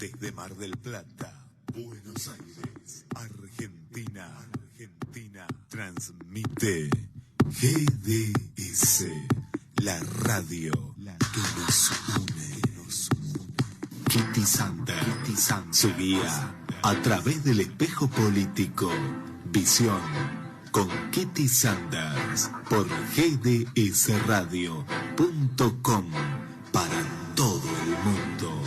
Desde Mar del Plata, Buenos Aires, Argentina, transmite GDS, la radio que nos une. Kitty Sander, su guía a través del espejo político. Visión con Kitty Sanders por gdsradio.com para todo el mundo.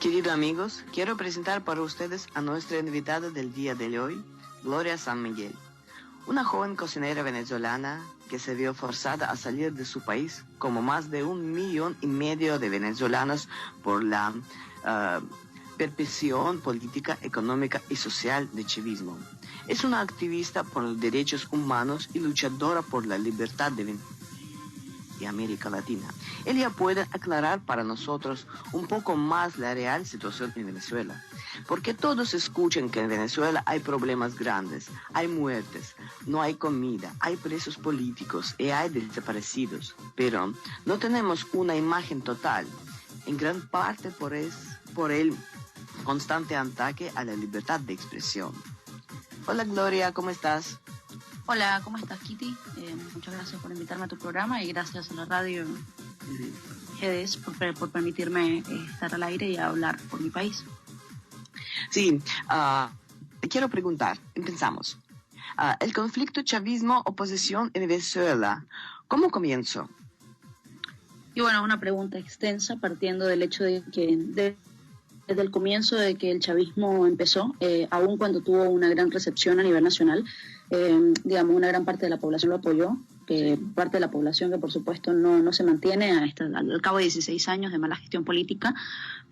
Queridos amigos, quiero presentar para ustedes a nuestra invitada del día de hoy, Gloria San Miguel, una joven cocinera venezolana que se vio forzada a salir de su país, como más de 1,5 millones de venezolanos, por la persecución política, económica y social del chavismo. Es una activista por los derechos humanos y luchadora por la libertad de Venezuela y América Latina. Ella puede aclarar para nosotros un poco más la real situación en Venezuela, porque todos escuchan que en Venezuela hay problemas grandes, hay muertes, no hay comida, hay presos políticos y hay desaparecidos, pero no tenemos una imagen total, en gran parte por el constante ataque a la libertad de expresión. Hola Gloria, ¿cómo estás? Hola, ¿cómo estás, Kitty? Muchas gracias por invitarme a tu programa y gracias a la radio GDS por permitirme estar al aire y hablar por mi país. Sí, te quiero preguntar, empezamos. El conflicto chavismo-oposición en Venezuela, ¿cómo comenzó? Y bueno, una pregunta extensa partiendo del hecho de que desde el comienzo de que el chavismo empezó, aun cuando tuvo una gran recepción a nivel nacional, digamos, una gran parte de la población lo apoyó, parte de la población que por supuesto no se mantiene al cabo de 16 años de mala gestión política,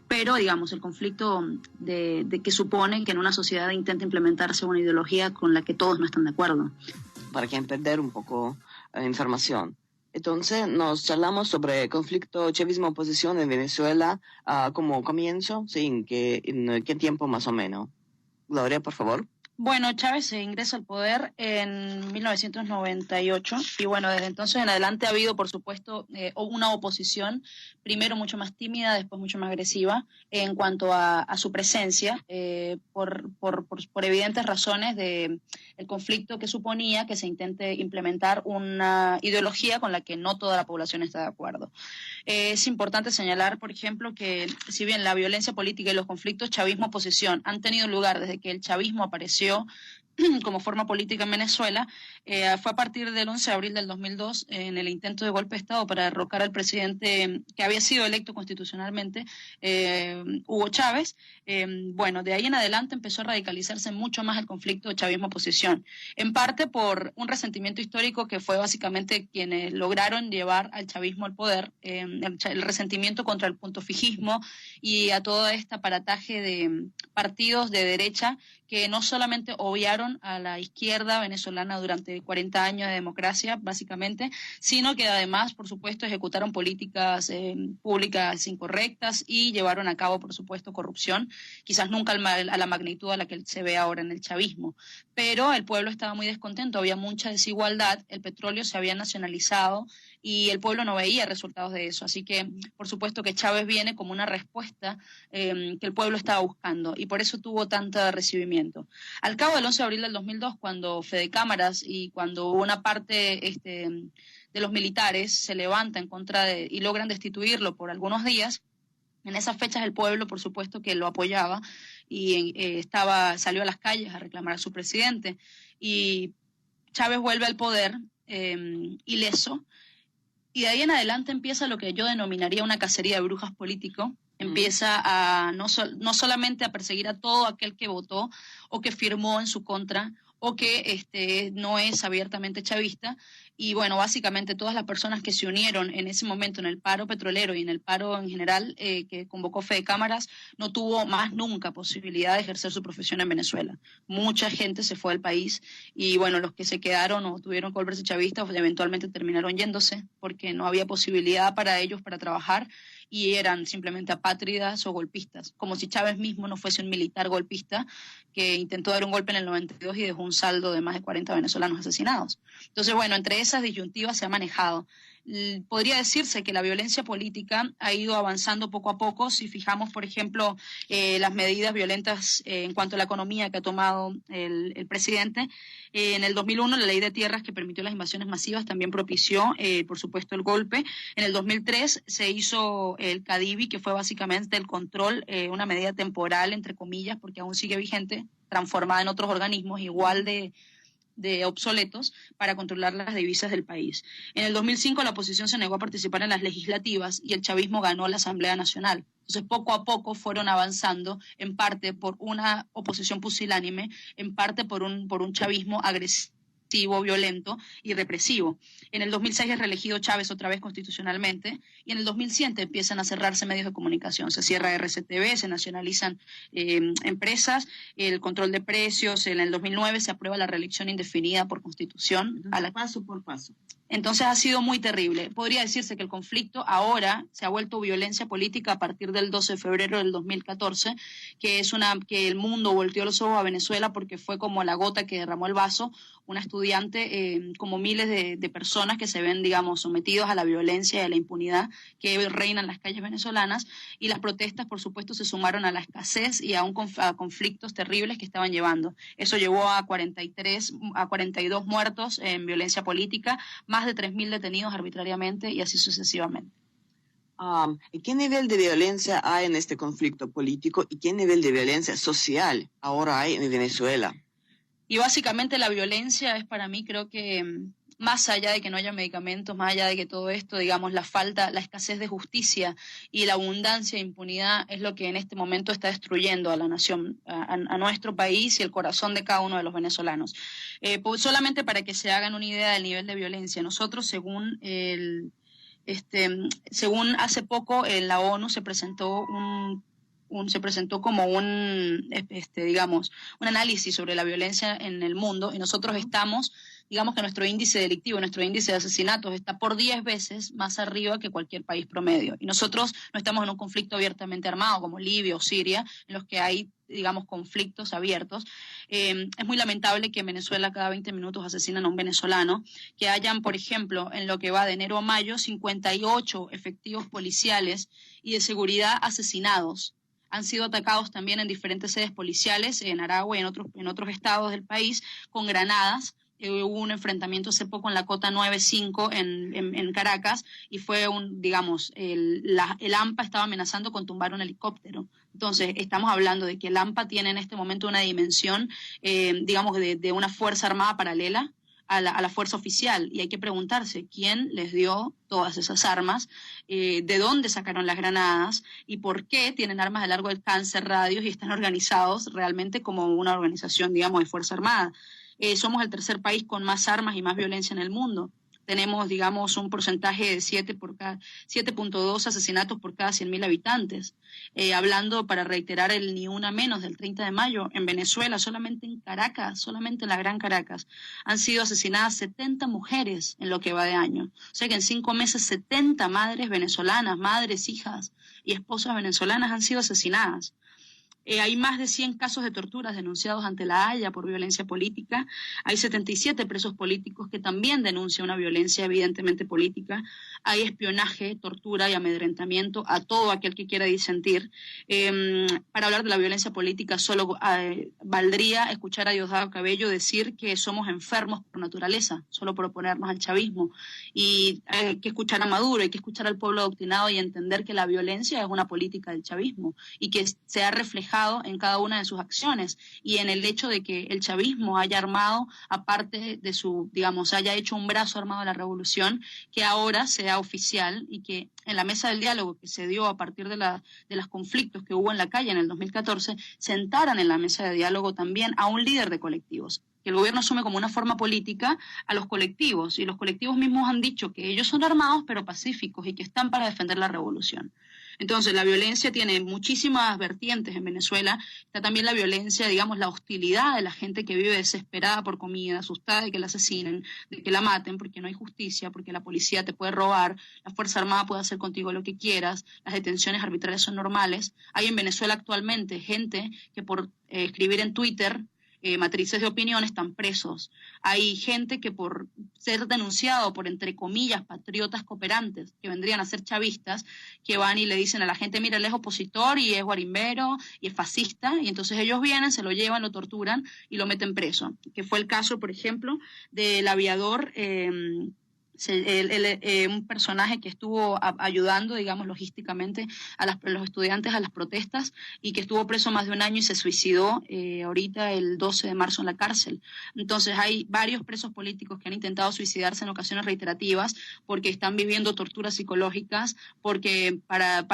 pero digamos el conflicto de que supone que en una sociedad intenta implementarse una ideología con la que todos no están de acuerdo. Para que entender un poco información. Entonces nos charlamos sobre el conflicto chavismo-oposición en Venezuela como comienzo, sí, ¿en qué tiempo más o menos? Gloria, por favor. Bueno, Chávez se ingresa al poder en 1998 y bueno, desde entonces en adelante ha habido, por supuesto, una oposición, primero mucho más tímida, después mucho más agresiva en cuanto a su presencia, por evidentes razones de el conflicto que suponía que se intente implementar una ideología con la que no toda la población está de acuerdo. Es importante señalar, por ejemplo, que si bien la violencia política y los conflictos chavismo-oposición han tenido lugar desde que el chavismo apareció como forma política en Venezuela, fue a partir del 11 de abril del 2002, en el intento de golpe de Estado para derrocar al presidente que había sido electo constitucionalmente, Hugo Chávez. Bueno, de ahí en adelante empezó a radicalizarse mucho más el conflicto chavismo-oposición, en parte por un resentimiento histórico que fue básicamente quienes lograron llevar al chavismo al poder, el resentimiento contra el puntofijismo y a todo este aparataje de partidos de derecha que no solamente obviaron a la izquierda venezolana durante 40 años de democracia, básicamente, sino que además, por supuesto, ejecutaron políticas públicas incorrectas y llevaron a cabo, por supuesto, corrupción, quizás nunca a la magnitud a la que se ve ahora en el chavismo. Pero el pueblo estaba muy descontento, había mucha desigualdad, el petróleo se había nacionalizado y el pueblo no veía resultados de eso. Así que, por supuesto, que Chávez viene como una respuesta que el pueblo estaba buscando y por eso tuvo tanto recibimiento. Al cabo del 11 de abril del 2002, cuando Fede Cámaras y cuando una parte de los militares se levanta en contra y logran destituirlo por algunos días, en esas fechas el pueblo, por supuesto, que lo apoyaba y salió a las calles a reclamar a su presidente. Y Chávez vuelve al poder ileso. Y de ahí en adelante empieza lo que yo denominaría una cacería de brujas político. Empieza a no solamente a perseguir a todo aquel que votó o que firmó en su contra o que no es abiertamente chavista, Y bueno, básicamente todas las personas que se unieron en ese momento en el paro petrolero y en el paro en general que convocó Fede Cámaras, no tuvo más nunca posibilidad de ejercer su profesión en Venezuela. Mucha gente se fue del país y bueno, los que se quedaron o tuvieron que volverse chavistas pues, eventualmente terminaron yéndose porque no había posibilidad para ellos para trabajar y eran simplemente apátridas o golpistas, como si Chávez mismo no fuese un militar golpista que intentó dar un golpe en el 92 y dejó un saldo de más de 40 venezolanos asesinados. Entonces, bueno, entre esas disyuntivas se ha manejado. Podría decirse que la violencia política ha ido avanzando poco a poco. Si fijamos, por ejemplo, las medidas violentas en cuanto a la economía que ha tomado el presidente, en el 2001 la ley de tierras que permitió las invasiones masivas también propició, por supuesto, el golpe. En el 2003 se hizo el CADIVI, que fue básicamente el control, una medida temporal, entre comillas, porque aún sigue vigente, transformada en otros organismos igual de obsoletos para controlar las divisas del país. En el 2005 la oposición se negó a participar en las legislativas y el chavismo ganó la Asamblea Nacional. Entonces poco a poco fueron avanzando, en parte por una oposición pusilánime, en parte por un chavismo agresivo, violento y represivo. En el 2006 es reelegido Chávez otra vez constitucionalmente y en el 2007 empiezan a cerrarse medios de comunicación. Se cierra RCTV, se nacionalizan empresas, el control de precios. En el 2009 se aprueba la reelección indefinida por constitución. Paso por paso. Entonces ha sido muy terrible. Podría decirse que el conflicto ahora se ha vuelto violencia política a partir del 12 de febrero del 2014, que el mundo volteó los ojos a Venezuela porque fue como la gota que derramó el vaso, una estudiante, como miles de personas que se ven, digamos, sometidos a la violencia y a la impunidad que reina en las calles venezolanas, y las protestas, por supuesto, se sumaron a la escasez y a conflictos terribles que estaban llevando. Eso llevó a 42 muertos en violencia política, más de 3.000 detenidos arbitrariamente y así sucesivamente. ¿Qué nivel de violencia hay en este conflicto político y qué nivel de violencia social ahora hay en Venezuela? Y básicamente la violencia es para mí, creo que más allá de que no haya medicamentos, más allá de que todo esto, digamos, la escasez de justicia y la abundancia de impunidad es lo que en este momento está destruyendo a la nación, a nuestro país y el corazón de cada uno de los venezolanos. Pues solamente para que se hagan una idea del nivel de violencia, nosotros según hace poco en la ONU se presentó como un análisis sobre la violencia en el mundo y nosotros estamos, digamos que nuestro índice delictivo, nuestro índice de asesinatos está por 10 veces más arriba que cualquier país promedio. Y nosotros no estamos en un conflicto abiertamente armado como Libia o Siria, en los que hay, digamos, conflictos abiertos. Es muy lamentable que en Venezuela cada 20 minutos asesinan a un venezolano, que hayan, por ejemplo, en lo que va de enero a mayo, 58 efectivos policiales y de seguridad asesinados. Han sido atacados también en diferentes sedes policiales, en Aragua y en otros estados del país, con granadas. Hubo un enfrentamiento hace poco en la Cota 95 en Caracas y fue el AMPA estaba amenazando con tumbar un helicóptero. Entonces, estamos hablando de que el AMPA tiene en este momento una dimensión, de una fuerza armada paralela a la fuerza oficial, y hay que preguntarse quién les dio todas esas armas, de dónde sacaron las granadas y por qué tienen armas de largo alcance, radios y están organizados realmente como una organización, digamos, de fuerza armada. Somos el tercer país con más armas y más violencia en el mundo. Tenemos, digamos, un porcentaje de 7.2 asesinatos por cada 100.000 habitantes. Hablando, para reiterar, el ni una menos del 30 de mayo, en Venezuela, solamente en Caracas, solamente en la Gran Caracas, han sido asesinadas 70 mujeres en lo que va de año. O sea que en 5 meses 70 madres venezolanas, madres, hijas y esposas venezolanas han sido asesinadas. Hay más de 100 casos de torturas denunciados ante la Haya por violencia política. Hay 77 presos políticos que también denuncian una violencia evidentemente política. Hay espionaje, tortura y amedrentamiento a todo aquel que quiera disentir. Para hablar de la violencia política solo valdría escuchar a Diosdado Cabello decir que somos enfermos por naturaleza, solo por oponernos al chavismo. Y hay que escuchar a Maduro, hay que escuchar al pueblo adoctrinado y entender que la violencia es una política del chavismo y que se ha reflejado reflejado en cada una de sus acciones y en el hecho de que el chavismo haya armado, aparte de su, digamos, haya hecho un brazo armado de la revolución, que ahora sea oficial y que en la mesa del diálogo que se dio a partir de los conflictos que hubo en la calle en el 2014, sentaran en la mesa de diálogo también a un líder de colectivos, que el gobierno asume como una forma política a los colectivos, y los colectivos mismos han dicho que ellos son armados pero pacíficos y que están para defender la revolución. Entonces, la violencia tiene muchísimas vertientes en Venezuela. Está también la violencia, digamos, la hostilidad de la gente que vive desesperada por comida, asustada de que la asesinen, de que la maten, porque no hay justicia, porque la policía te puede robar, la Fuerza Armada puede hacer contigo lo que quieras, las detenciones arbitrarias son normales. Hay en Venezuela actualmente gente que por escribir en Twitter matrices de opinión están presos. Hay gente que por ser denunciado por, entre comillas, patriotas cooperantes, que vendrían a ser chavistas, que van y le dicen a la gente, mira, él es opositor y es guarimbero y es fascista, y entonces ellos vienen, se lo llevan, lo torturan y lo meten preso. Que fue el caso, por ejemplo, del aviador un personaje que estuvo ayudando, digamos, logísticamente a los estudiantes a las protestas y que estuvo preso más de un año y se suicidó ahorita el 12 de marzo en la cárcel. Entonces hay varios presos políticos que han intentado suicidarse en ocasiones reiterativas porque están viviendo torturas psicológicas, porque para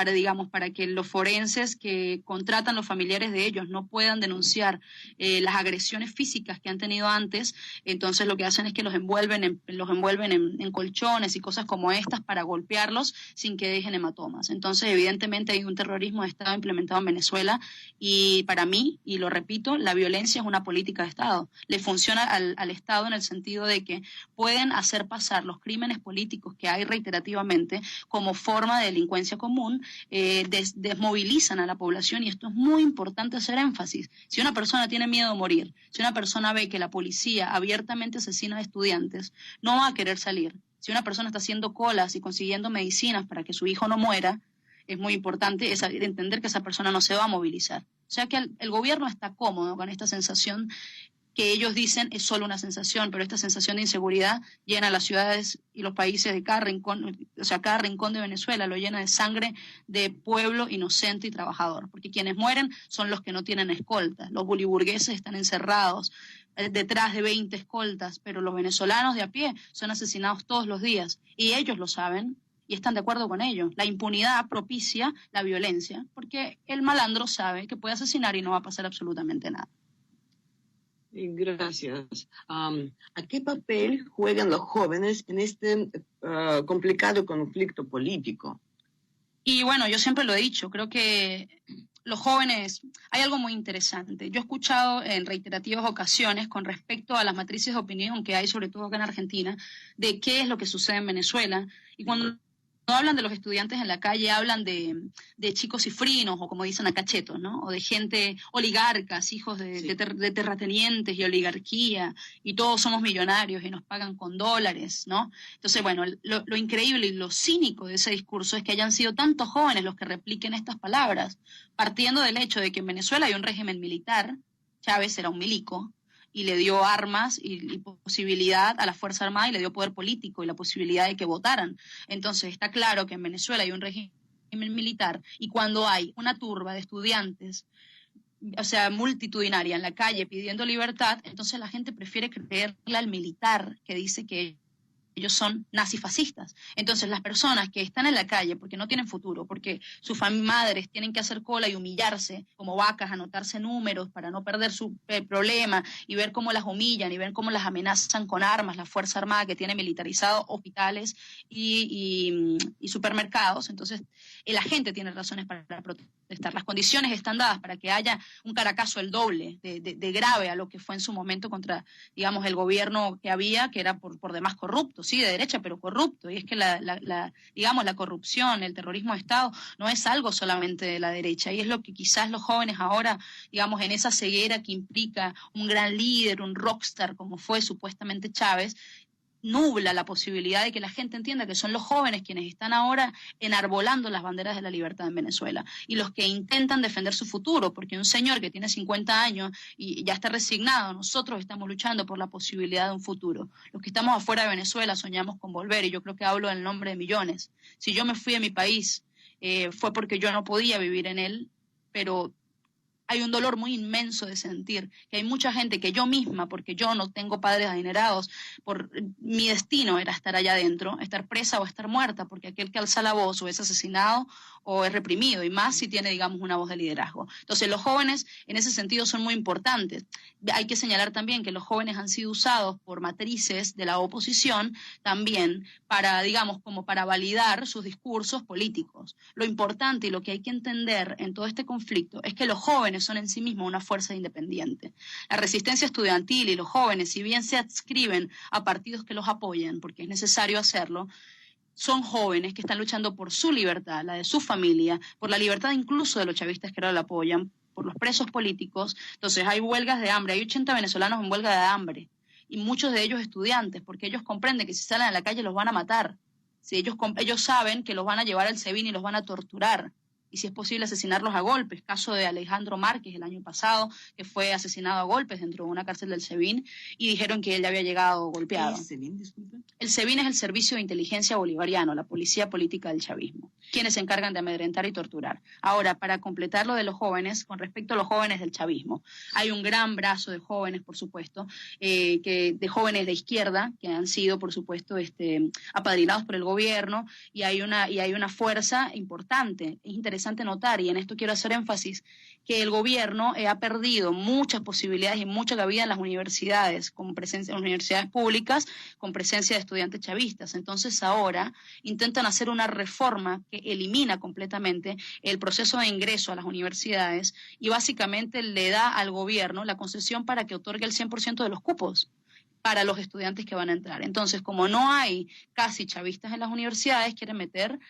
que los forenses que contratan los familiares de ellos no puedan denunciar las agresiones físicas que han tenido antes, entonces lo que hacen es que los envuelven en colchones y cosas como estas para golpearlos sin que dejen hematomas. Entonces, evidentemente hay un terrorismo de Estado implementado en Venezuela y para mí, y lo repito, la violencia es una política de Estado. Le funciona al Estado en el sentido de que pueden hacer pasar los crímenes políticos que hay reiterativamente como forma de delincuencia común, desmovilizan a la población y esto es muy importante hacer énfasis. Si una persona tiene miedo de morir, si una persona ve que la policía abiertamente asesina a estudiantes, no va a querer salir. Si una persona está haciendo colas y consiguiendo medicinas para que su hijo no muera, es muy importante entender que esa persona no se va a movilizar. O sea que el gobierno está cómodo con esta sensación que ellos dicen es solo una sensación, pero esta sensación de inseguridad llena las ciudades y los países de cada rincón, o sea, cada rincón de Venezuela lo llena de sangre de pueblo inocente y trabajador, porque quienes mueren son los que no tienen escoltas, los boliburgueses están encerrados detrás de 20 escoltas, pero los venezolanos de a pie son asesinados todos los días y ellos lo saben y están de acuerdo con ello. La impunidad propicia la violencia, porque el malandro sabe que puede asesinar y no va a pasar absolutamente nada. Gracias. ¿A qué papel juegan los jóvenes en este complicado conflicto político? Y bueno, yo siempre lo he dicho, creo que los jóvenes, hay algo muy interesante. Yo he escuchado en reiterativas ocasiones con respecto a las matrices de opinión que hay, sobre todo acá en Argentina, de qué es lo que sucede en Venezuela. Y cuando no hablan de los estudiantes en la calle, hablan de chicos cifrinos, o como dicen acá, chetos, ¿no? O de gente oligarcas, hijos de terratenientes y oligarquía, y todos somos millonarios y nos pagan con dólares, ¿no? Entonces, bueno, lo increíble y lo cínico de ese discurso es que hayan sido tantos jóvenes los que repliquen estas palabras, partiendo del hecho de que en Venezuela hay un régimen militar, Chávez era un milico, y le dio armas y posibilidad a la Fuerza Armada y le dio poder político y la posibilidad de que votaran. Entonces está claro que en Venezuela hay un régimen militar y cuando hay una turba de estudiantes, o sea, multitudinaria en la calle pidiendo libertad, entonces la gente prefiere creerle al militar que dice que ellos son nazifascistas. Entonces las personas que están en la calle porque no tienen futuro, porque sus madres tienen que hacer cola y humillarse como vacas, anotarse números para no perder su problema y ver cómo las humillan y ver cómo las amenazan con armas la Fuerza Armada que tiene militarizados hospitales y supermercados. Entonces la gente tiene razones para protestar. Las condiciones están dadas para que haya un Caracazo el doble de grave a lo que fue en su momento contra, digamos, el gobierno que había, que era por demás corrupto, sí, de derecha, pero corrupto. Y es que digamos, la corrupción, el terrorismo de Estado, no es algo solamente de la derecha. Y es lo que quizás los jóvenes ahora, digamos, en esa ceguera que implica un gran líder, un rockstar, como fue supuestamente Chávez, nubla la posibilidad de que la gente entienda que son los jóvenes quienes están ahora enarbolando las banderas de la libertad en Venezuela y los que intentan defender su futuro, porque un señor que tiene 50 años y ya está resignado, nosotros estamos luchando por la posibilidad de un futuro. Los que estamos afuera de Venezuela soñamos con volver y yo creo que hablo en el nombre de millones. Si yo me fui de mi país fue porque yo no podía vivir en él, pero hay un dolor muy inmenso de sentir que hay mucha gente que yo misma, porque yo no tengo padres adinerados, por mi destino era estar allá adentro, estar presa o estar muerta, porque aquel que alza la voz o es asesinado o es reprimido, y más si tiene, digamos, una voz de liderazgo. Entonces, los jóvenes en ese sentido son muy importantes. Hay que señalar también que los jóvenes han sido usados por matrices de la oposición también para, digamos, como para validar sus discursos políticos. Lo importante y lo que hay que entender en todo este conflicto es que los jóvenes son en sí mismos una fuerza independiente. La resistencia estudiantil y los jóvenes, si bien se adscriben a partidos que los apoyan, porque es necesario hacerlo, son jóvenes que están luchando por su libertad, la de su familia, por la libertad incluso de los chavistas que ahora la apoyan, por los presos políticos. Entonces hay huelgas de hambre, hay 80 venezolanos en huelga de hambre, y muchos de ellos estudiantes, porque ellos comprenden que si salen a la calle los van a matar. Si ellos saben que los van a llevar al SEBIN y los van a torturar, y si es posible asesinarlos a golpes. Caso de Alejandro Márquez el año pasado, que fue asesinado a golpes dentro de una cárcel del SEBIN, y dijeron que él ya había llegado golpeado. ¿Qué es SEBIN, disculpe? El SEBIN es el Servicio de Inteligencia Bolivariano, la policía política del chavismo, quienes se encargan de amedrentar y torturar. Ahora, para completar lo de los jóvenes, con respecto a los jóvenes del chavismo, hay un gran brazo de jóvenes, por supuesto, de jóvenes de izquierda, que han sido, por supuesto, apadrinados por el gobierno, y hay una fuerza importante. Es interesante notar, y en esto quiero hacer énfasis, que el gobierno ha perdido muchas posibilidades y mucha cabida en las universidades, con presencia en las universidades públicas, con presencia de estudiantes chavistas. Entonces ahora intentan hacer una reforma que elimina completamente el proceso de ingreso a las universidades y básicamente le da al gobierno la concesión para que otorgue el 100% de los cupos para los estudiantes que van a entrar. Entonces, como no hay casi chavistas en las universidades, quieren meter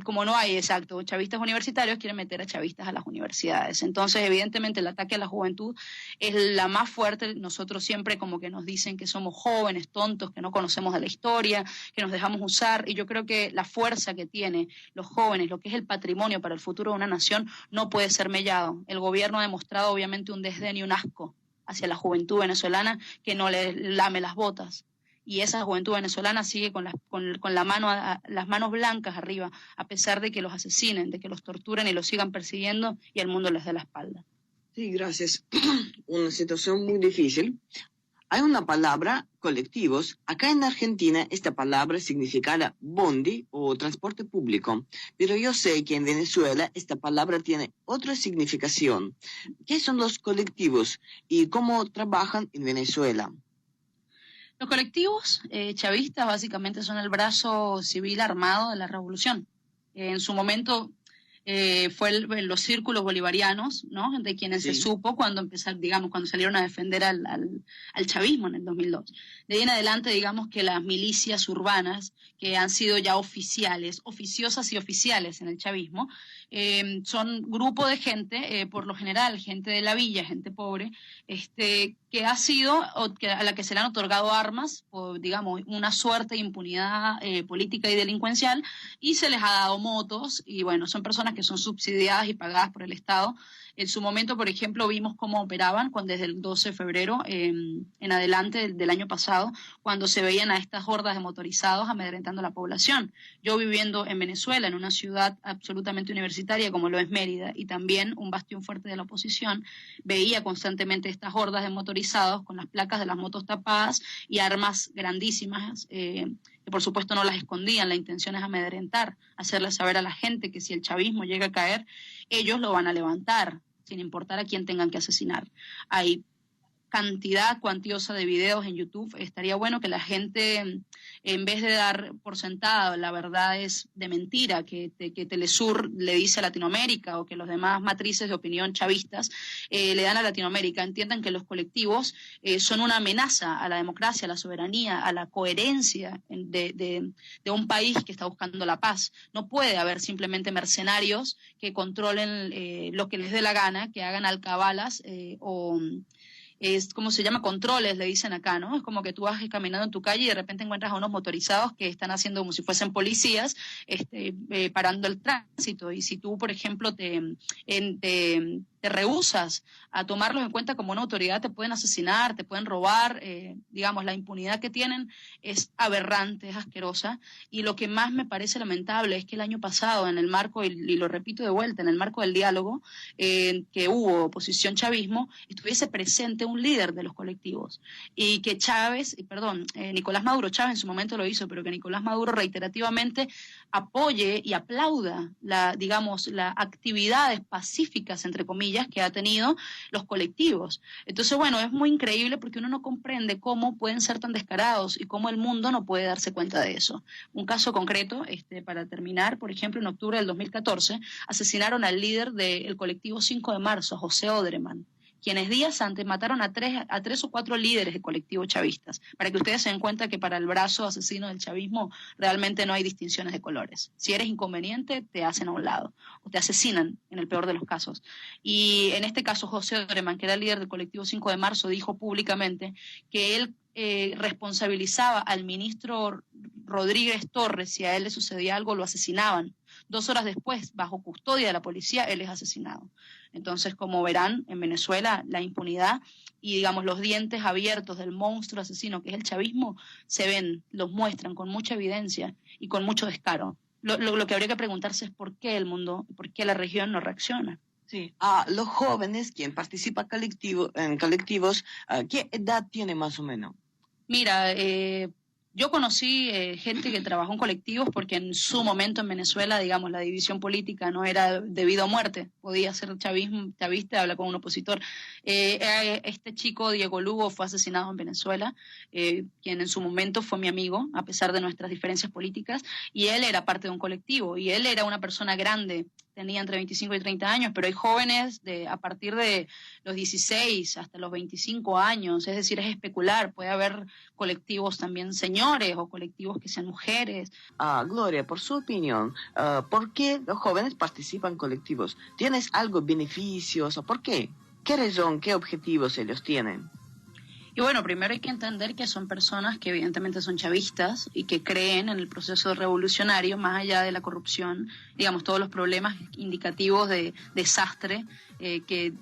como no hay, exacto, chavistas universitarios, quieren meter a chavistas a las universidades. Entonces, evidentemente, el ataque a la juventud es la más fuerte. Nosotros siempre como que nos dicen que somos jóvenes, tontos, que no conocemos de la historia, que nos dejamos usar, y yo creo que la fuerza que tienen los jóvenes, lo que es el patrimonio para el futuro de una nación, no puede ser mellado. El gobierno ha demostrado, obviamente, un desdén y un asco hacia la juventud venezolana que no le lame las botas. Y esa juventud venezolana sigue con las manos blancas arriba, a pesar de que los asesinen, de que los torturen y los sigan persiguiendo y el mundo les dé la espalda. Sí, gracias. Una situación muy difícil. Hay una palabra, colectivos. Acá en Argentina esta palabra significará bondi o transporte público, pero yo sé que en Venezuela esta palabra tiene otra significación. ¿Qué son los colectivos y cómo trabajan en Venezuela? Los colectivos chavistas básicamente son el brazo civil armado de la revolución. En su momento fue los círculos bolivarianos, ¿no? De quienes se supo cuando empezaron, digamos, cuando salieron a defender al chavismo en el 2002. De ahí en adelante, digamos que las milicias urbanas, que han sido ya oficiales, oficiosas y oficiales en el chavismo, son grupo de gente, por lo general, gente de la villa, gente pobre, que ha sido, a la que se le han otorgado armas, o digamos, una suerte de impunidad política y delincuencial, y se les ha dado motos, y bueno, son personas que son subsidiadas y pagadas por el Estado. En su momento, por ejemplo, vimos cómo operaban desde el 12 de febrero en adelante del año pasado, cuando se veían a estas hordas de motorizados amedrentando a la población. Yo viviendo en Venezuela, en una ciudad absolutamente universitaria como lo es Mérida, y también un bastión fuerte de la oposición, veía constantemente estas hordas de motorizados con las placas de las motos tapadas y armas grandísimas, que por supuesto no las escondían. La intención es amedrentar, hacerle saber a la gente que si el chavismo llega a caer, ellos lo van a levantar, sin importar a quién tengan que asesinar. Hay cantidad cuantiosa de videos en YouTube. Estaría bueno que la gente, en vez de dar por sentado la verdad es de mentira que Telesur le dice a Latinoamérica, o que los demás matrices de opinión chavistas le dan a Latinoamérica, entiendan que los colectivos son una amenaza a la democracia, a la soberanía, a la coherencia de un país que está buscando la paz. No puede haber simplemente mercenarios que controlen lo que les dé la gana, que hagan alcabalas es como se llama, controles, le dicen acá, ¿no? Es como que tú vas caminando en tu calle y de repente encuentras a unos motorizados que están haciendo como si fuesen policías, parando el tránsito. Y si tú, por ejemplo, te te rehusas a tomarlos en cuenta como una autoridad, te pueden asesinar, te pueden robar, digamos, la impunidad que tienen es aberrante, es asquerosa, y lo que más me parece lamentable es que el año pasado, en el marco, y lo repito de vuelta, en el marco del diálogo que hubo oposición chavismo, estuviese presente un líder de los colectivos, y que Nicolás Maduro, Chávez en su momento lo hizo, pero que Nicolás Maduro reiterativamente apoye y aplauda las actividades pacíficas, entre comillas, que ha tenido los colectivos. Entonces, bueno, es muy increíble porque uno no comprende cómo pueden ser tan descarados y cómo el mundo no puede darse cuenta de eso. Un caso concreto, para terminar, por ejemplo, en octubre del 2014, asesinaron al líder del colectivo 5 de marzo, a José Odreman, quienes días antes mataron a tres o cuatro líderes de colectivos chavistas, para que ustedes se den cuenta que para el brazo asesino del chavismo realmente no hay distinciones de colores. Si eres inconveniente, te hacen a un lado, o te asesinan, en el peor de los casos. Y en este caso, José Odreman, que era el líder del colectivo 5 de marzo, dijo públicamente que él responsabilizaba al ministro Rodríguez Torres, si a él le sucedía algo, lo asesinaban. 2 horas después, bajo custodia de la policía, él es asesinado. Entonces, como verán, en Venezuela la impunidad y, digamos, los dientes abiertos del monstruo asesino que es el chavismo se ven, los muestran con mucha evidencia y con mucho descaro. Lo que habría que preguntarse es por qué el mundo, por qué la región no reacciona. Sí, a los jóvenes, quien participa en colectivos, ¿qué edad tiene más o menos? Mira, yo conocí gente que trabajó en colectivos porque en su momento en Venezuela, digamos, la división política no era de vida o muerte. Podía ser chavista, hablar con un opositor. Este chico, Diego Lugo, fue asesinado en Venezuela, quien en su momento fue mi amigo, a pesar de nuestras diferencias políticas, y él era parte de un colectivo, y él era una persona grande, tenía entre 25 y 30 años, pero hay jóvenes a partir de los 16 hasta los 25 años, es decir, es especular, puede haber colectivos también señores o colectivos que sean mujeres. Gloria, por su opinión, ¿por qué los jóvenes participan en colectivos? ¿Tienes algo beneficios o por qué? ¿Qué razón, qué objetivos ellos tienen? Y bueno, primero hay que entender que son personas que evidentemente son chavistas y que creen en el proceso revolucionario, más allá de la corrupción, digamos, todos los problemas indicativos de desastre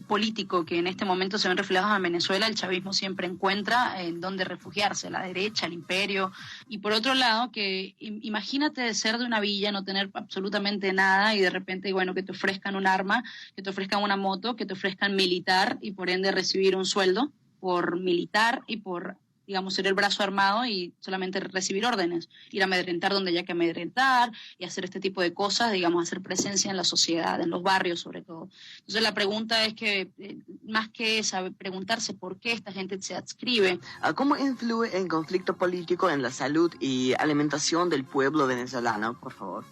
político que en este momento se ven reflejados en Venezuela. El chavismo siempre encuentra en dónde refugiarse, la derecha, el imperio. Y por otro lado, que imagínate ser de una villa, no tener absolutamente nada y de repente, bueno, que te ofrezcan un arma, que te ofrezcan una moto, que te ofrezcan militar y por ende recibir un sueldo por militar y por, digamos, ser el brazo armado y solamente recibir órdenes, ir a amedrentar donde haya que amedrentar y hacer este tipo de cosas, digamos, hacer presencia en la sociedad, en los barrios sobre todo. Entonces la pregunta es que, más que preguntarse por qué esta gente se adscribe. ¿Cómo influye el conflicto político en la salud y alimentación del pueblo venezolano, por favor?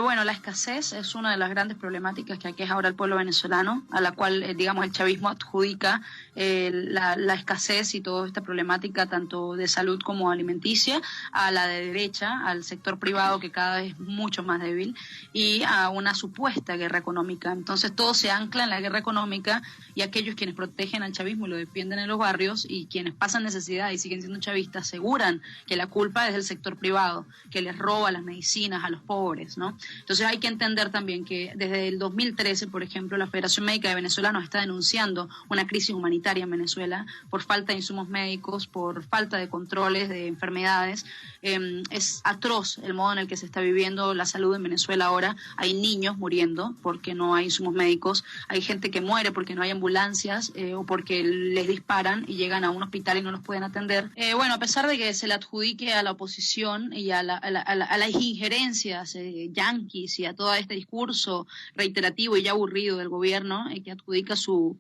Bueno, la escasez es una de las grandes problemáticas que aqueja ahora el pueblo venezolano, a la cual, digamos, el chavismo adjudica la escasez y toda esta problemática, tanto de salud como alimenticia, a la de derecha, al sector privado que cada vez es mucho más débil, y a una supuesta guerra económica. Entonces todo se ancla en la guerra económica y aquellos quienes protegen al chavismo y lo defienden en los barrios y quienes pasan necesidad y siguen siendo chavistas aseguran que la culpa es del sector privado, que les roba las medicinas a los pobres, ¿no? Entonces hay que entender también que desde el 2013, por ejemplo, la Federación Médica de Venezuela nos está denunciando una crisis humanitaria en Venezuela por falta de insumos médicos, por falta de controles de enfermedades. Es atroz el modo en el que se está viviendo la salud en Venezuela ahora. Hay niños muriendo porque no hay insumos médicos, hay gente que muere porque no hay ambulancias o porque les disparan y llegan a un hospital y no los pueden atender. Bueno, a pesar de que se le adjudique a la oposición y a las injerencias yanquis y a todo este discurso reiterativo y ya aburrido del gobierno que adjudica su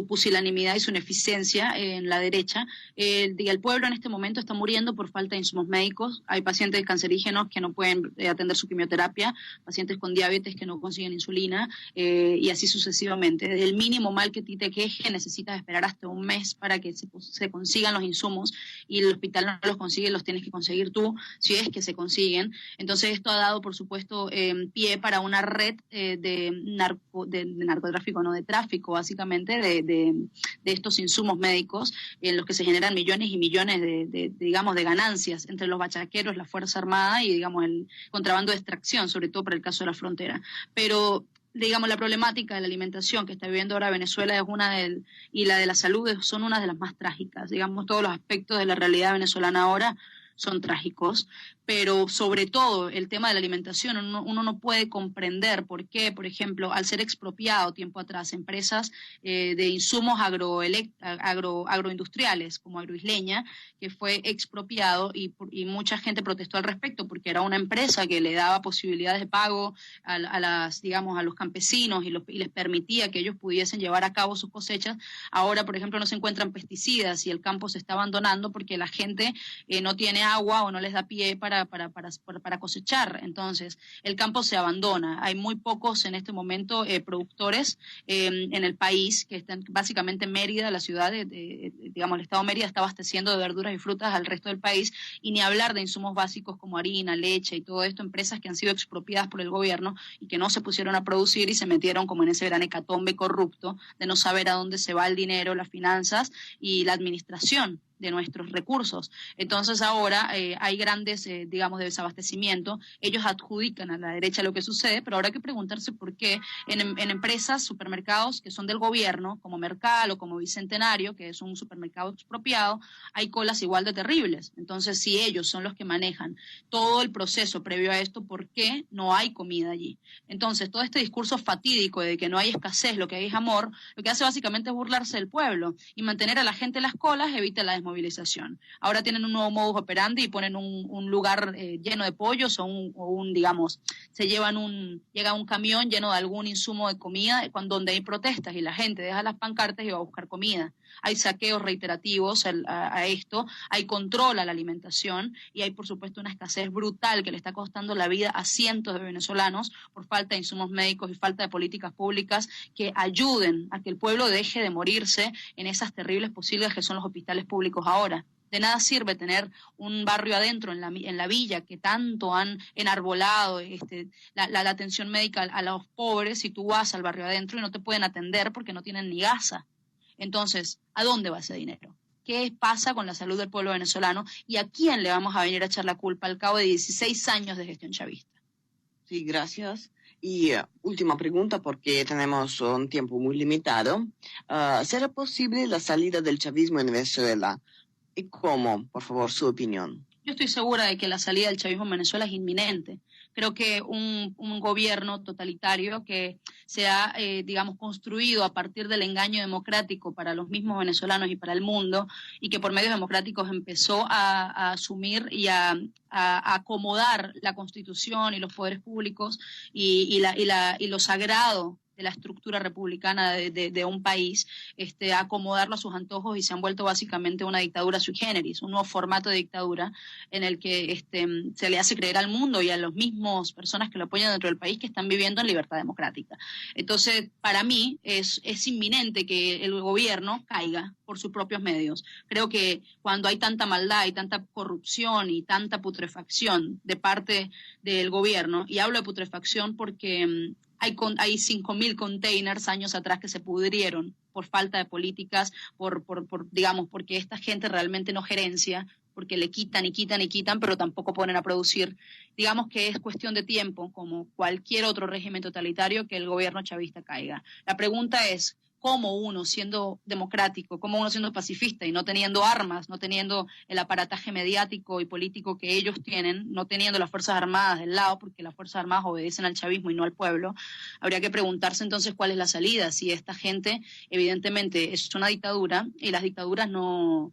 pusilanimidad y su ineficiencia en la derecha, el pueblo en este momento está muriendo por falta de insumos médicos. Hay pacientes cancerígenos que no pueden atender su quimioterapia, pacientes con diabetes que no consiguen insulina y así sucesivamente. El mínimo mal que te queje necesitas esperar hasta un mes para que se consigan los insumos y el hospital no los consigue, los tienes que conseguir tú, si es que se consiguen. Entonces esto ha dado, por supuesto, pie para una red de narcotráfico, no de tráfico, básicamente, de estos insumos médicos en los que se generan millones y millones digamos, de ganancias entre los bachaqueros, la Fuerza Armada y, digamos, el contrabando de extracción, sobre todo para el caso de la frontera. Pero digamos, la problemática de la alimentación que está viviendo ahora Venezuela es y la de la salud son una de las más trágicas. Digamos, todos los aspectos de la realidad venezolana ahora son trágicos, pero sobre todo el tema de la alimentación, uno no puede comprender por qué, por ejemplo, al ser expropiado tiempo atrás empresas de insumos agroindustriales como Agroisleña, que fue expropiado y mucha gente protestó al respecto porque era una empresa que le daba posibilidades de pago digamos, a los campesinos y les permitía que ellos pudiesen llevar a cabo sus cosechas. Ahora, por ejemplo, no se encuentran pesticidas y el campo se está abandonando porque la gente no tiene agua o no les da pie para cosechar. Entonces, el campo se abandona. Hay muy pocos en este momento productores en el país, que están básicamente en Mérida, la ciudad, digamos, el estado de Mérida está abasteciendo de verduras y frutas al resto del país, y ni hablar de insumos básicos como harina, leche y todo esto, empresas que han sido expropiadas por el gobierno y que no se pusieron a producir y se metieron como en ese gran hecatombe corrupto de no saber a dónde se va el dinero, las finanzas y la administración de nuestros recursos. Entonces ahora hay grandes, digamos, de desabastecimiento. Ellos adjudican a la derecha lo que sucede, pero ahora hay que preguntarse por qué en empresas, supermercados que son del gobierno, como Mercal o como Bicentenario, que es un supermercado expropiado, hay colas igual de terribles. Entonces, si ellos son los que manejan todo el proceso previo a esto, ¿por qué no hay comida allí? Entonces, todo este discurso fatídico de que no hay escasez, lo que hay es amor, lo que hace básicamente es burlarse del pueblo y mantener a la gente en las colas evita la desmovilización. Ahora tienen un nuevo modus operandi y ponen un lugar lleno de pollos o digamos, llega un camión lleno de algún insumo de comida donde hay protestas y la gente deja las pancartas y va a buscar comida. Hay saqueos reiterativos a esto, hay control a la alimentación y hay, por supuesto, una escasez brutal que le está costando la vida a cientos de venezolanos por falta de insumos médicos y falta de políticas públicas que ayuden a que el pueblo deje de morirse en esas terribles posibilidades que son los hospitales públicos ahora. De nada sirve tener un barrio adentro en la villa que tanto han enarbolado la atención médica a los pobres si tú vas al barrio adentro y no te pueden atender porque no tienen ni gasa. Entonces, ¿a dónde va ese dinero? ¿Qué pasa con la salud del pueblo venezolano? ¿Y a quién le vamos a venir a echar la culpa al cabo de 16 años de gestión chavista? Sí, gracias. Y última pregunta, porque tenemos un tiempo muy limitado. ¿Será posible la salida del chavismo en Venezuela? ¿Y cómo? Por favor, su opinión. Yo estoy segura de que la salida del chavismo en Venezuela es inminente. Creo que un gobierno totalitario que se ha, digamos, construido a partir del engaño democrático para los mismos venezolanos y para el mundo, y que por medios democráticos empezó a asumir y a acomodar la Constitución y los poderes públicos y lo sagrado de la estructura republicana de un país, acomodarlo a sus antojos y se han vuelto básicamente una dictadura sui generis, un nuevo formato de dictadura en el que se le hace creer al mundo y a los mismos personas que lo apoyan dentro del país que están viviendo en libertad democrática. Entonces, para mí es inminente que el gobierno caiga por sus propios medios. Creo que cuando hay tanta maldad y tanta corrupción y tanta putrefacción de parte del gobierno, y hablo de putrefacción porque hay 5.000 containers años atrás que se pudrieron por falta de políticas, digamos, porque esta gente realmente no gerencia, porque le quitan y quitan y quitan, pero tampoco ponen a producir. Digamos que es cuestión de tiempo, como cualquier otro régimen totalitario, que el gobierno chavista caiga. La pregunta es, cómo uno siendo democrático, cómo uno siendo pacifista y no teniendo armas, no teniendo el aparataje mediático y político que ellos tienen, no teniendo las Fuerzas Armadas del lado, porque las Fuerzas Armadas obedecen al chavismo y no al pueblo, habría que preguntarse entonces cuál es la salida, si esta gente evidentemente es una dictadura y las dictaduras no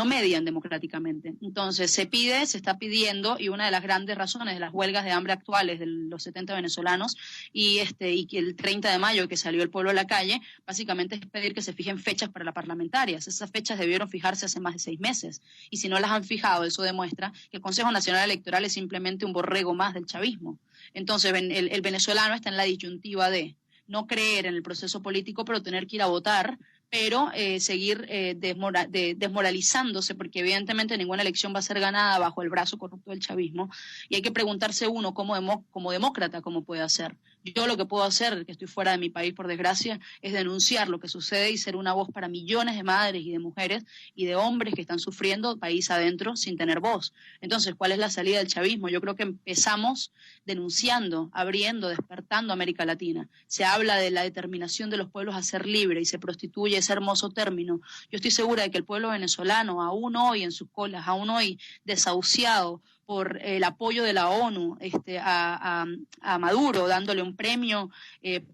median democráticamente. Entonces se está pidiendo, y una de las grandes razones de las huelgas de hambre actuales de los 70 venezolanos y que el 30 de mayo que salió el pueblo a la calle, básicamente es pedir que se fijen fechas para las parlamentarias. Esas fechas debieron fijarse hace más de 6 meses. Y si no las han fijado, eso demuestra que el Consejo Nacional Electoral es simplemente un borrego más del chavismo. Entonces el venezolano está en la disyuntiva de no creer en el proceso político, pero tener que ir a votar, pero seguir desmoralizándose, porque evidentemente ninguna elección va a ser ganada bajo el brazo corrupto del chavismo, y hay que preguntarse uno como demócrata cómo puede hacer. Yo lo que puedo hacer, que estoy fuera de mi país por desgracia, es denunciar lo que sucede y ser una voz para millones de madres y de mujeres y de hombres que están sufriendo país adentro sin tener voz. Entonces, ¿cuál es la salida del chavismo? Yo creo que empezamos denunciando, abriendo, despertando a América Latina. Se habla de la determinación de los pueblos a ser libres y se prostituye ese hermoso término. Yo estoy segura de que el pueblo venezolano, aún hoy en sus colas, aún hoy desahuciado por el apoyo de la ONU a Maduro, dándole un premio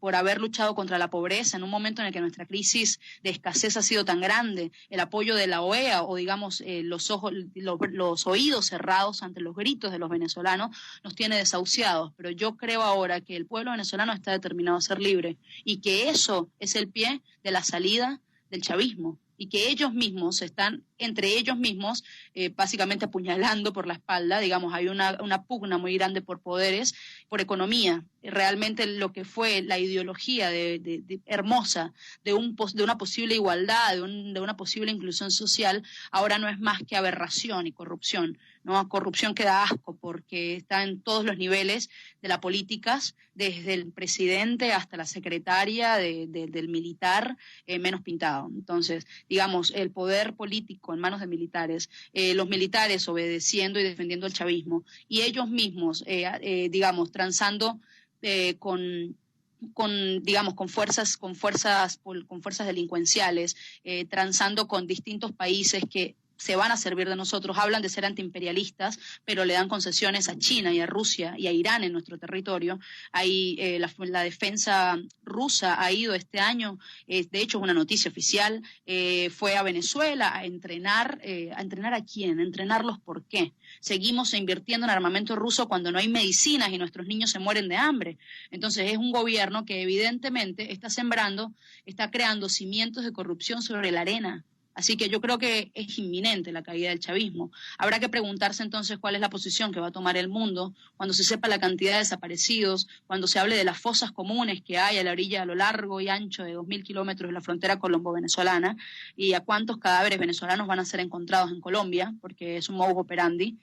por haber luchado contra la pobreza en un momento en el que nuestra crisis de escasez ha sido tan grande, el apoyo de la OEA o digamos los oídos cerrados ante los gritos de los venezolanos nos tiene desahuciados, pero yo creo ahora que el pueblo venezolano está determinado a ser libre y que eso es el pie de la salida del chavismo y que ellos mismos están, entre ellos mismos, básicamente apuñalando por la espalda, digamos, hay una pugna muy grande por poderes, por economía. Realmente lo que fue la ideología hermosa de una posible igualdad, de una posible inclusión social, ahora no es más que aberración y corrupción, ¿no? Corrupción que da asco porque está en todos los niveles de las políticas, desde el presidente hasta la secretaria del militar menos pintado. Entonces, digamos, el poder político en manos de militares, los militares obedeciendo y defendiendo el chavismo, y ellos mismos, digamos, transando digamos, con fuerzas delincuenciales, transando con distintos países que se van a servir de nosotros, hablan de ser antiimperialistas, pero le dan concesiones a China y a Rusia y a Irán en nuestro territorio. Ahí la defensa rusa ha ido este año, de hecho es una noticia oficial, fue a Venezuela a entrenar ¿a quién? A entrenarlos, ¿por qué? Seguimos invirtiendo en armamento ruso cuando no hay medicinas y nuestros niños se mueren de hambre. Entonces es un gobierno que evidentemente está creando cimientos de corrupción sobre la arena. Así que yo creo que es inminente la caída del chavismo. Habrá que preguntarse entonces cuál es la posición que va a tomar el mundo cuando se sepa la cantidad de desaparecidos, cuando se hable de las fosas comunes que hay a la orilla, a lo largo y ancho de 2.000 kilómetros de la frontera colombo-venezolana y a cuántos cadáveres venezolanos van a ser encontrados en Colombia, porque es un modus operandi,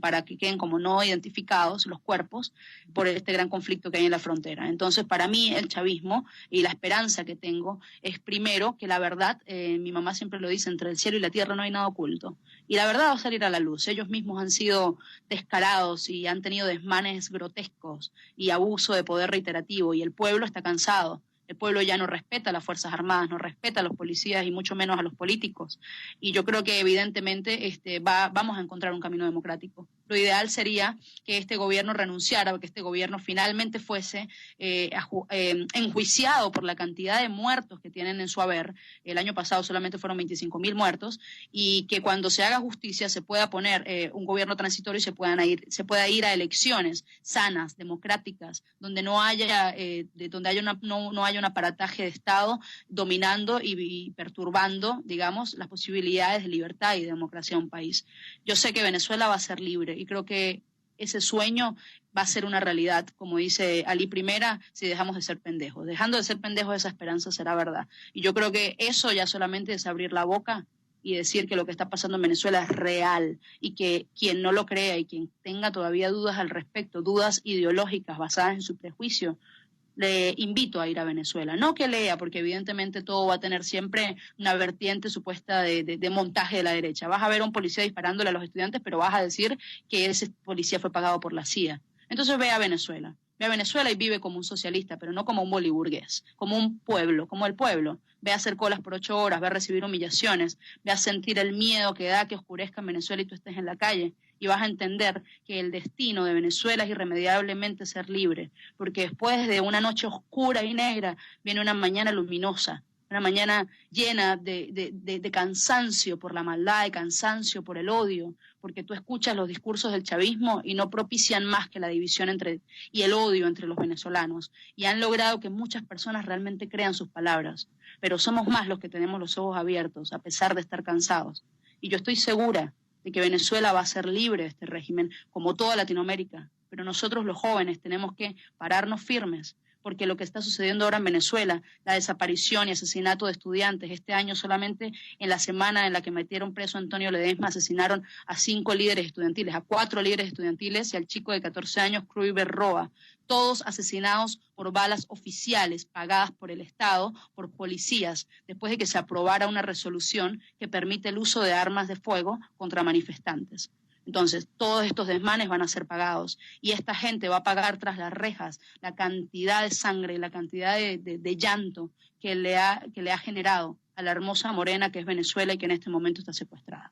para que queden como no identificados los cuerpos por este gran conflicto que hay en la frontera. Entonces, para mí, el chavismo y la esperanza que tengo es primero que la verdad, mi mamá siempre lo dice, entre el cielo y la tierra no hay nada oculto. Y la verdad va a salir a la luz. Ellos mismos han sido descarados y han tenido desmanes grotescos y abuso de poder reiterativo y el pueblo está cansado. El pueblo ya no respeta a las Fuerzas Armadas, no respeta a los policías y mucho menos a los políticos. Y yo creo que evidentemente vamos a encontrar un camino democrático. Lo ideal sería que este gobierno renunciara o que este gobierno finalmente fuese enjuiciado por la cantidad de muertos que tienen en su haber. El año pasado solamente fueron 25.000 muertos y que cuando se haga justicia se pueda poner un gobierno transitorio y se pueda ir a elecciones sanas, democráticas, donde no haya un aparataje de Estado dominando y perturbando, digamos, las posibilidades de libertad y de democracia de un país. Yo sé que Venezuela va a ser libre y creo que ese sueño va a ser una realidad, como dice Ali Primera, si dejamos de ser pendejos. Dejando de ser pendejos, esa esperanza será verdad. Y yo creo que eso ya solamente es abrir la boca y decir que lo que está pasando en Venezuela es real y que quien no lo crea y quien tenga todavía dudas al respecto, dudas ideológicas basadas en su prejuicio, le invito a ir a Venezuela. No que lea, porque evidentemente todo va a tener siempre una vertiente supuesta de montaje de la derecha. Vas a ver a un policía disparándole a los estudiantes, pero vas a decir que ese policía fue pagado por la CIA. Entonces ve a Venezuela. Ve a Venezuela y vive como un socialista, pero no como un boliburgués, como un pueblo, como el pueblo. Ve a hacer colas por 8 horas, ve a recibir humillaciones, ve a sentir el miedo que da que oscurezca en Venezuela y tú estés en la calle. Y vas a entender que el destino de Venezuela es irremediablemente ser libre, porque después de una noche oscura y negra viene una mañana luminosa, una mañana llena de cansancio por la maldad, de cansancio por el odio, porque tú escuchas los discursos del chavismo y no propician más que la división y el odio entre los venezolanos, y han logrado que muchas personas realmente crean sus palabras, pero somos más los que tenemos los ojos abiertos, a pesar de estar cansados. Y yo estoy segura de que Venezuela va a ser libre de este régimen, como toda Latinoamérica, pero nosotros los jóvenes tenemos que pararnos firmes, porque lo que está sucediendo ahora en Venezuela, la desaparición y asesinato de estudiantes, este año solamente en la semana en la que metieron preso a Antonio Ledesma, asesinaron a 5 líderes estudiantiles, a 4 líderes estudiantiles y al chico de 14 años, Kruiber Roa, todos asesinados por balas oficiales pagadas por el Estado, por policías, después de que se aprobara una resolución que permite el uso de armas de fuego contra manifestantes. Entonces, todos estos desmanes van a ser pagados y esta gente va a pagar tras las rejas la cantidad de sangre, la cantidad de llanto que le ha generado a la hermosa morena que es Venezuela y que en este momento está secuestrada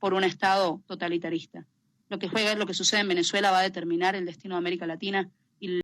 por un Estado totalitarista. Lo que sucede en Venezuela va a determinar el destino de América Latina